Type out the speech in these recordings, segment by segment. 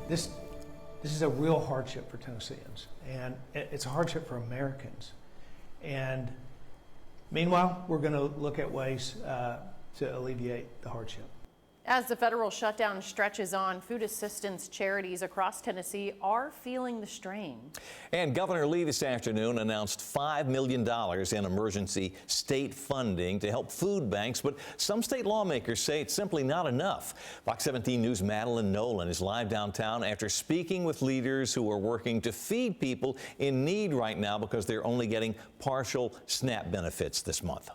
This is a real hardship for Tennesseans, and it's a hardship for Americans. And meanwhile, we're going to look at ways to alleviate the hardship. As the federal shutdown stretches on, food assistance charities across Tennessee are feeling the strain. And Governor Lee this afternoon announced $5 million in emergency state funding to help food banks, but some state lawmakers say it's simply not enough. Fox 17 News' Madeline Nolan is live downtown after speaking with leaders who are working to feed people in need right now because they're only getting partial SNAP benefits this month.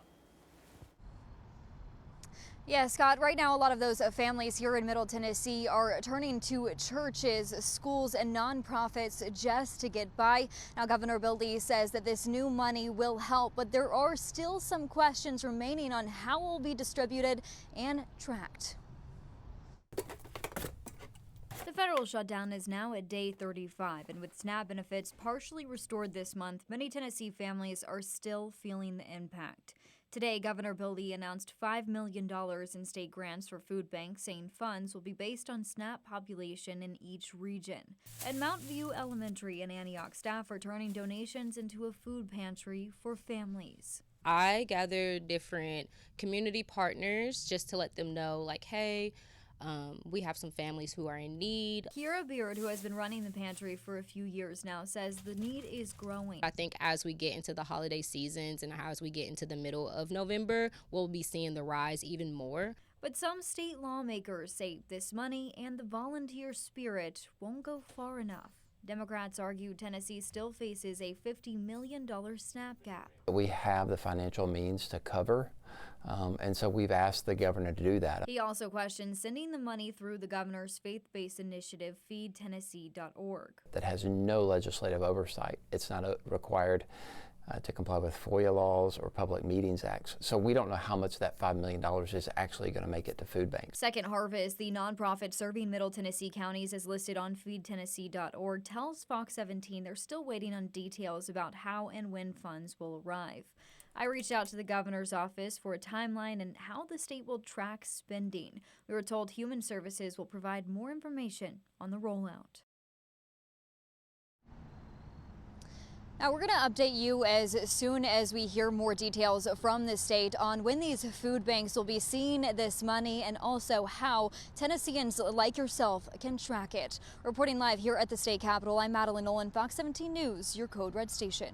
Yeah, Scott, right now a lot of those families here in Middle Tennessee are turning to churches, schools, and nonprofits just to get by. Now, Governor Bill Lee says that this new money will help, but there are still some questions remaining on how it will be distributed and tracked. The federal shutdown is now at day 35, and with SNAP benefits partially restored this month, many Tennessee families are still feeling the impact. Today, Governor Bill Lee announced $5 million in state grants for food banks, saying funds will be based on SNAP population in each region. At Mount View Elementary in Antioch, staff are turning donations into a food pantry for families. I gather different community partners just to let them know, like, hey, we have some families who are in need. Kira Beard, who has been running the pantry for a few years now, says the need is growing. I think as we get into the holiday seasons and as we get into the middle of November, we'll be seeing the rise even more. But some state lawmakers say this money and the volunteer spirit won't go far enough. Democrats argue Tennessee still faces a $50 million SNAP gap. We have the financial means to cover, and so we've asked the governor to do that. He also questions sending the money through the governor's faith-based initiative, feedtennessee.org. That has no legislative oversight. It's not required to comply with FOIA laws or Public Meetings Acts. So we don't know how much that $5 million is actually going to make it to food banks. Second Harvest, the nonprofit serving Middle Tennessee counties as listed on feedtennessee.org, tells Fox 17 they're still waiting on details about how and when funds will arrive. I reached out to the governor's office for a timeline and how the state will track spending. We were told Human Services will provide more information on the rollout. Now, we're going to update you as soon as we hear more details from the state on when these food banks will be seeing this money and also how Tennesseans like yourself can track it. Reporting live here at the state capitol, I'm Madeline Nolan, Fox 17 News, your Code Red station.